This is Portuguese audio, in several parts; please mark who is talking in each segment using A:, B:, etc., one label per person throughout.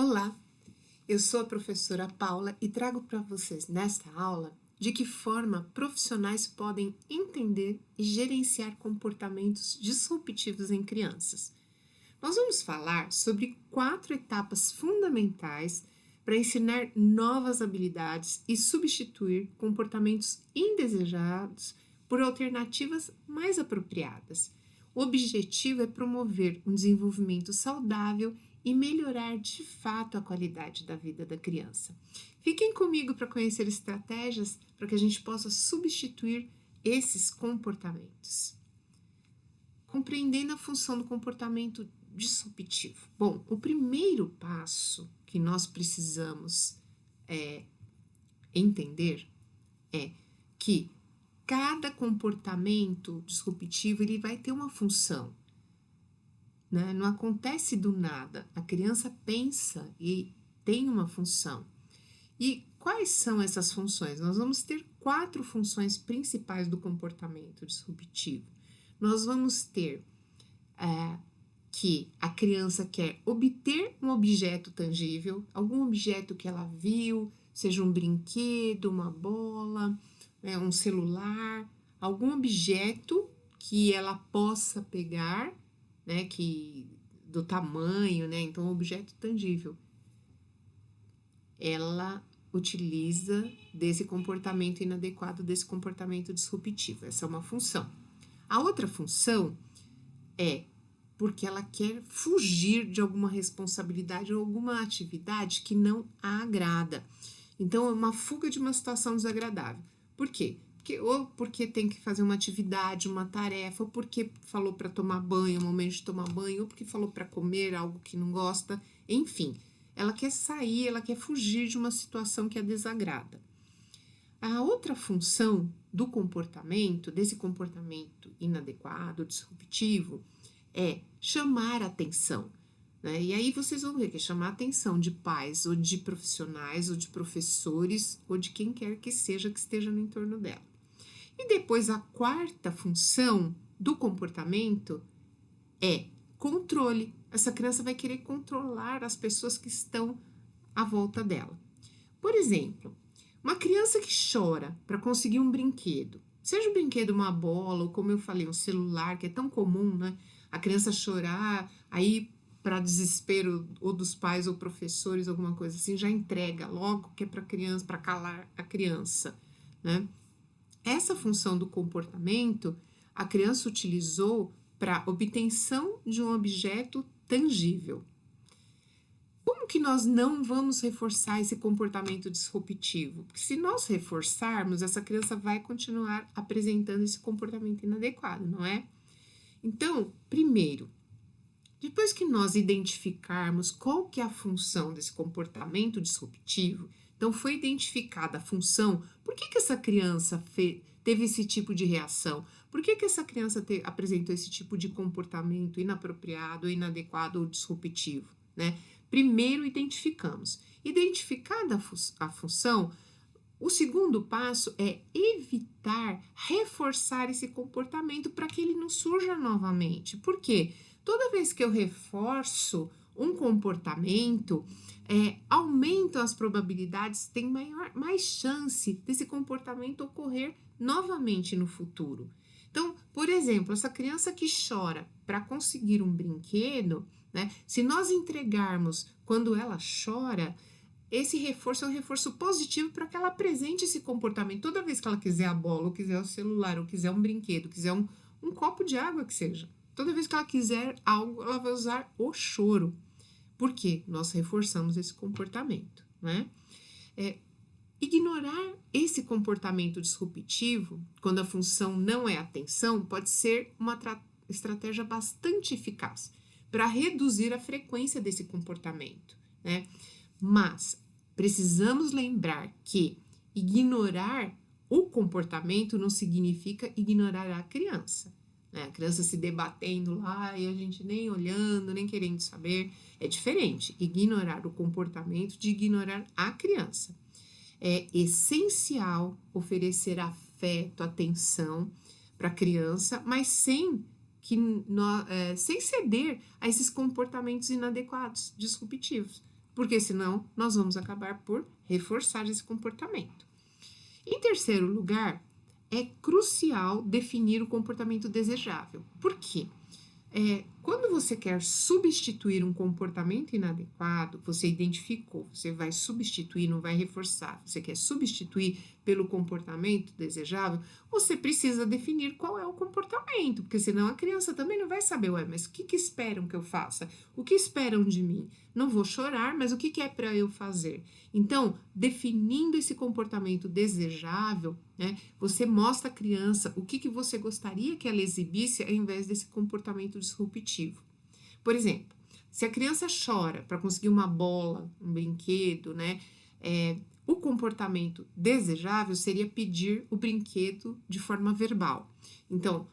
A: Olá, eu sou a professora Paula e trago para vocês nesta aula de que forma profissionais podem entender e gerenciar comportamentos disruptivos em crianças. Nós vamos falar sobre 4 etapas fundamentais para ensinar novas habilidades e substituir comportamentos indesejados por alternativas mais apropriadas. O objetivo é promover um desenvolvimento saudável e melhorar de fato a qualidade da vida da criança. Fiquem comigo para conhecer estratégias para que a gente possa substituir esses comportamentos. Compreendendo a função do comportamento disruptivo. Bom, o primeiro passo que nós precisamos entender é que cada comportamento disruptivo ele vai ter uma função. Né? Não acontece do nada. A criança pensa e tem uma função. E quais são essas funções? Nós vamos ter 4 funções principais do comportamento disruptivo. Nós vamos ter que a criança quer obter um objeto tangível, algum objeto que ela viu, seja um brinquedo, uma bola, um celular, algum objeto que ela possa pegar, né, que do tamanho, né, então objeto tangível. Ela utiliza desse comportamento inadequado, desse comportamento disruptivo. Essa é uma função. A outra função é porque ela quer fugir de alguma responsabilidade ou alguma atividade que não a agrada. Então, é uma fuga de uma situação desagradável. Por quê? Ou porque tem que fazer uma atividade, uma tarefa, ou porque falou para tomar banho, é o momento de tomar banho, ou porque falou para comer algo que não gosta, enfim. Ela quer sair, ela quer fugir de uma situação que a desagrada. A outra função do comportamento, desse comportamento inadequado, disruptivo, é chamar a atenção. Né? E aí vocês vão ver que é chamar a atenção de pais, ou de profissionais, ou de professores, ou de quem quer que seja que esteja no entorno dela. E depois a quarta função do comportamento é controle. Essa criança vai querer controlar as pessoas que estão à volta dela. Por exemplo, uma criança que chora para conseguir um brinquedo, seja o brinquedo uma bola, ou como eu falei, um celular, que é tão comum, né? A criança chorar, aí para desespero ou dos pais ou professores, alguma coisa assim, já entrega logo que é para criança, para calar a criança, né? Essa função do comportamento, a criança utilizou para obtenção de um objeto tangível. Como que nós não vamos reforçar esse comportamento disruptivo? Porque se nós reforçarmos, essa criança vai continuar apresentando esse comportamento inadequado, não é? Então, primeiro, depois que nós identificarmos qual que é a função desse comportamento disruptivo, então foi identificada a função, por que essa criança teve esse tipo de reação? Por que essa criança apresentou esse tipo de comportamento inapropriado, inadequado ou disruptivo? Né? Primeiro identificamos. Identificada a função, o segundo passo é evitar reforçar esse comportamento para que ele não surja novamente. Por quê? Toda vez que eu reforço um comportamento, aumentam as probabilidades, tem mais chance desse comportamento ocorrer novamente no futuro. Então, por exemplo, essa criança que chora para conseguir um brinquedo, né, se nós entregarmos quando ela chora, esse reforço é um reforço positivo para que ela apresente esse comportamento. Toda vez que ela quiser a bola, ou quiser o celular, ou quiser um brinquedo, quiser um copo de água que seja, toda vez que ela quiser algo, ela vai usar o choro. Por quê? Nós reforçamos esse comportamento, né? Ignorar esse comportamento disruptivo, quando a função não é atenção, pode ser uma estratégia bastante eficaz para reduzir a frequência desse comportamento, né? Mas precisamos lembrar que ignorar o comportamento não significa ignorar a criança. Né? A criança se debatendo lá e a gente nem olhando, nem querendo saber. É diferente ignorar o comportamento de ignorar a criança. É essencial oferecer afeto, atenção para a criança, mas sem ceder a esses comportamentos inadequados, disruptivos. porque senão nós vamos acabar por reforçar esse comportamento. Em terceiro lugar, é crucial definir o comportamento desejável. Por quê? Quando você quer substituir um comportamento inadequado, você identificou, você vai substituir, não vai reforçar, você quer substituir pelo comportamento desejável, você precisa definir qual é o comportamento, porque senão a criança também não vai saber, mas o que esperam que eu faça? O que esperam de mim? Não vou chorar, mas o que é para eu fazer? Então, definindo esse comportamento desejável, né, você mostra à criança o que você gostaria que ela exibisse ao invés desse comportamento disruptivo. Por exemplo, se a criança chora para conseguir uma bola, um brinquedo, né, o comportamento desejável seria pedir o brinquedo de forma verbal. Então,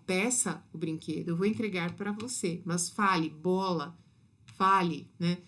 A: peça o brinquedo, eu vou entregar para você, mas fale, bola, fale, né?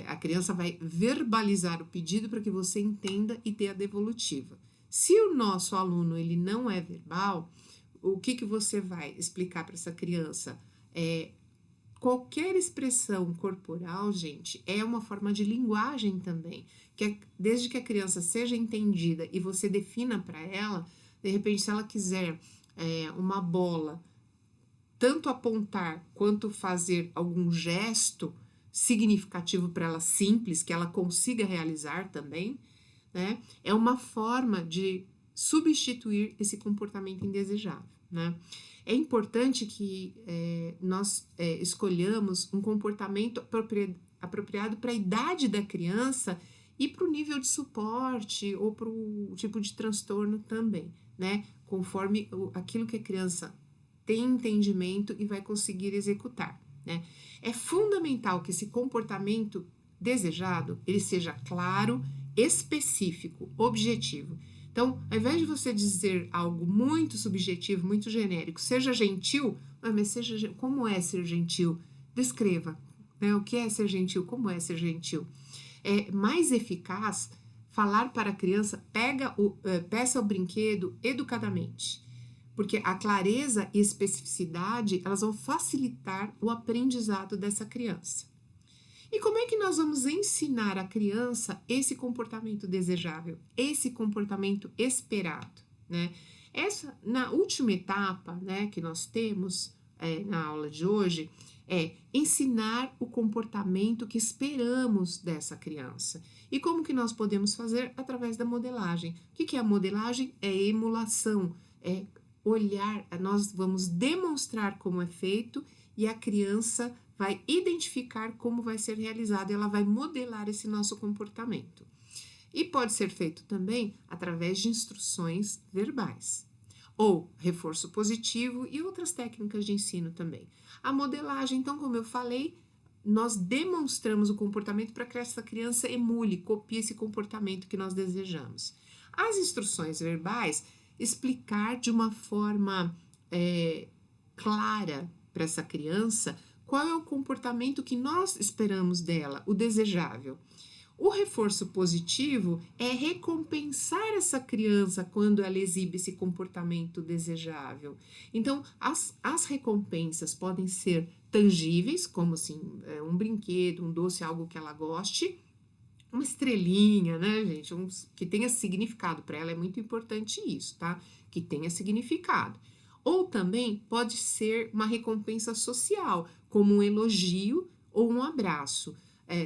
A: A criança vai verbalizar o pedido para que você entenda e dê a devolutiva. Se o nosso aluno ele não é verbal, o que você vai explicar para essa criança? Qualquer expressão corporal, gente, é uma forma de linguagem também, desde que a criança seja entendida e você defina para ela, de repente, se ela quiser uma bola, tanto apontar quanto fazer algum gesto significativo para ela, simples, que ela consiga realizar também, né? É uma forma de substituir esse comportamento indesejável, né? É importante que nós escolhamos um comportamento apropriado para a idade da criança e para o nível de suporte ou para o tipo de transtorno também, né? Conforme aquilo que a criança tem entendimento e vai conseguir executar, né? É fundamental que esse comportamento desejado, ele seja claro, específico, objetivo. Então, ao invés de você dizer algo muito subjetivo, muito genérico, seja gentil, mas como é ser gentil? Descreva, né? O que é ser gentil, como é ser gentil. É mais eficaz falar para a criança, peça o brinquedo educadamente, porque a clareza e especificidade, elas vão facilitar o aprendizado dessa criança. E como é que nós vamos ensinar a criança esse comportamento desejável, esse comportamento esperado, né? Na última etapa, né, que nós temos na aula de hoje, é ensinar o comportamento que esperamos dessa criança. E como que nós podemos fazer? Através da modelagem. O que é a modelagem? É emulação, é olhar, nós vamos demonstrar como é feito e a criança vai identificar como vai ser realizado, ela vai modelar esse nosso comportamento. E pode ser feito também através de instruções verbais, ou reforço positivo e outras técnicas de ensino também. A modelagem, então, como eu falei, nós demonstramos o comportamento para que essa criança emule, copie esse comportamento que nós desejamos. As instruções verbais, explicar de uma forma clara para essa criança qual é o comportamento que nós esperamos dela, o desejável. O reforço positivo é recompensar essa criança quando ela exibe esse comportamento desejável. Então, as recompensas podem ser tangíveis, como assim, um brinquedo, um doce, algo que ela goste, uma estrelinha, né, gente, que tenha significado para ela, é muito importante isso, tá? Que tenha significado. Ou também pode ser uma recompensa social, como um elogio ou um abraço.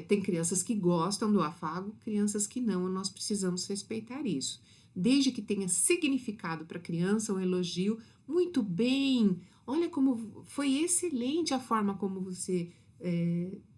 A: Tem crianças que gostam do afago, crianças que não, e nós precisamos respeitar isso. Desde que tenha significado para a criança um elogio, muito bem, olha como foi excelente a forma como você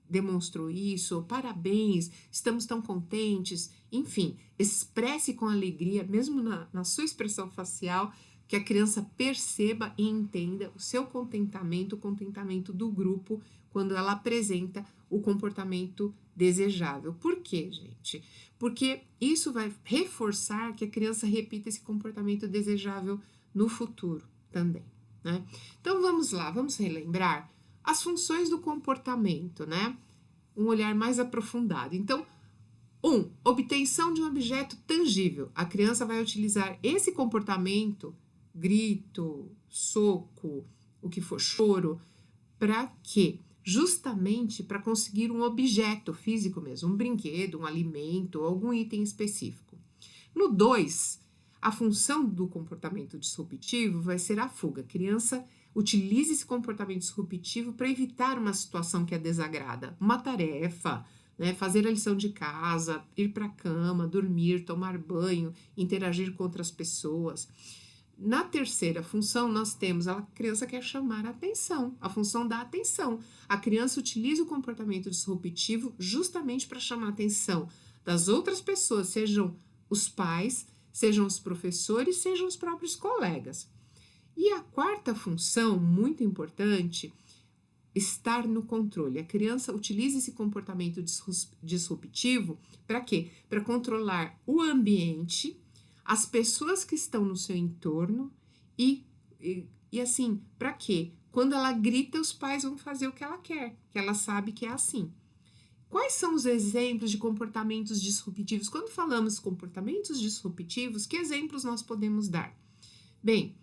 A: demonstrou isso, parabéns, estamos tão contentes, enfim, expresse com alegria, mesmo na sua expressão facial, que a criança perceba e entenda o seu contentamento, o contentamento do grupo, quando ela apresenta o comportamento desejável. Por quê, gente? Porque isso vai reforçar que a criança repita esse comportamento desejável no futuro também, né? Então, vamos lá, vamos relembrar as funções do comportamento, né? Um olhar mais aprofundado. Então, obtenção de um objeto tangível. A criança vai utilizar esse comportamento, grito, soco, o que for, choro, para quê? justamente para conseguir um objeto físico mesmo, um brinquedo, um alimento, algum item específico. No 2, a função do comportamento disruptivo vai ser a fuga. A criança utiliza esse comportamento disruptivo para evitar uma situação que a desagrada, uma tarefa, né, fazer a lição de casa, ir para a cama, dormir, tomar banho, interagir com outras pessoas. Na terceira função, nós temos a criança quer chamar a atenção, a função da atenção. A criança utiliza o comportamento disruptivo justamente para chamar a atenção das outras pessoas, sejam os pais, sejam os professores, sejam os próprios colegas. E a quarta função, muito importante, estar no controle. A criança utiliza esse comportamento disruptivo para quê? Para controlar o ambiente, as pessoas que estão no seu entorno e assim, para quê? Quando ela grita, os pais vão fazer o que ela quer, que ela sabe que é assim. Quais são os exemplos de comportamentos disruptivos? Quando falamos comportamentos disruptivos, que exemplos nós podemos dar? Bem,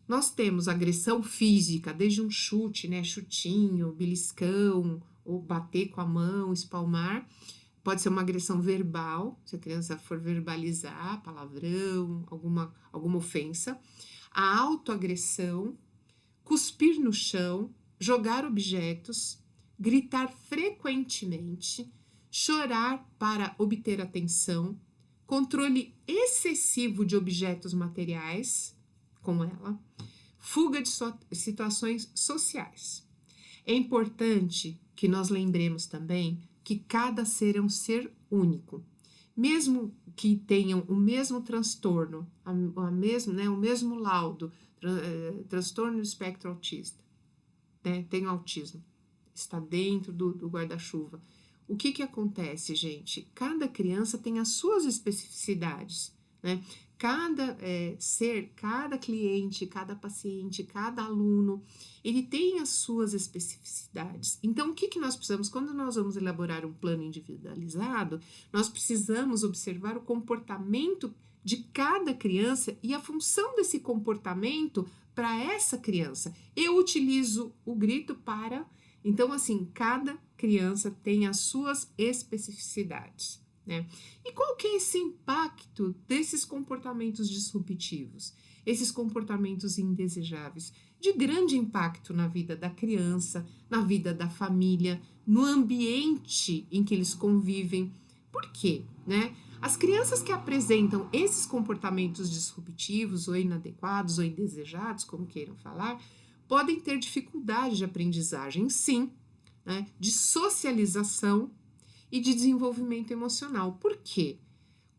A: nós temos agressão física, desde um chute, né, chutinho, beliscão, ou bater com a mão, espalmar. Pode ser uma agressão verbal, se a criança for verbalizar, palavrão, alguma ofensa. A autoagressão, cuspir no chão, jogar objetos, gritar frequentemente, chorar para obter atenção, controle excessivo de objetos materiais com ela, fuga de situações sociais. É importante que nós lembremos também que cada ser é um ser único. Mesmo que tenham o mesmo transtorno, o mesmo laudo, transtorno do espectro autista, né? Tem autismo, está dentro do guarda-chuva. O que acontece, gente? Cada criança tem as suas especificidades, né? Cada ser, cada cliente, cada paciente, cada aluno, ele tem as suas especificidades. Então, o que nós precisamos? Quando nós vamos elaborar um plano individualizado, nós precisamos observar o comportamento de cada criança e a função desse comportamento para essa criança. Eu utilizo o grito para... Então, assim, cada criança tem as suas especificidades, né? E qual que é esse impacto desses comportamentos disruptivos? Esses comportamentos indesejáveis, de grande impacto na vida da criança, na vida da família, no ambiente em que eles convivem. Por quê, né? As crianças que apresentam esses comportamentos disruptivos ou inadequados ou indesejados, como queiram falar, podem ter dificuldade de aprendizagem, sim, né, de socialização e de desenvolvimento emocional. Por quê?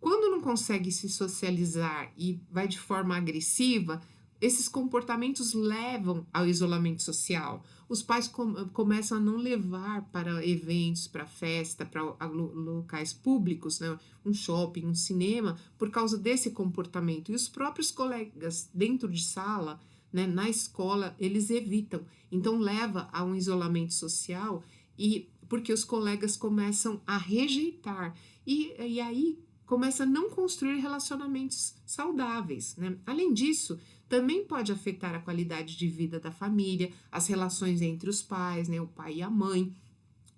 A: Quando não consegue se socializar e vai de forma agressiva, esses comportamentos levam ao isolamento social. Os pais começam a não levar para eventos, para festa, para locais públicos, né? Um shopping, um cinema, por causa desse comportamento. E os próprios colegas dentro de sala, né, na escola, eles evitam. Então, leva a um isolamento social e porque os colegas começam a rejeitar. E aí começa a não construir relacionamentos saudáveis, né? Além disso, também pode afetar a qualidade de vida da família, as relações entre os pais, né, o pai e a mãe,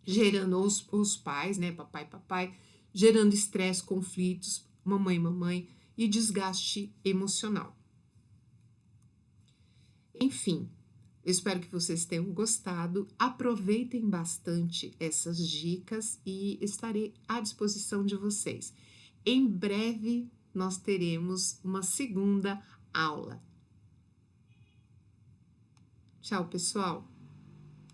A: gerando os pais, né, papai e papai, gerando estresse, conflitos, mamãe e desgaste emocional. Enfim, eu espero que vocês tenham gostado, aproveitem bastante essas dicas e estarei à disposição de vocês. Em breve, nós teremos uma segunda aula. Tchau, pessoal!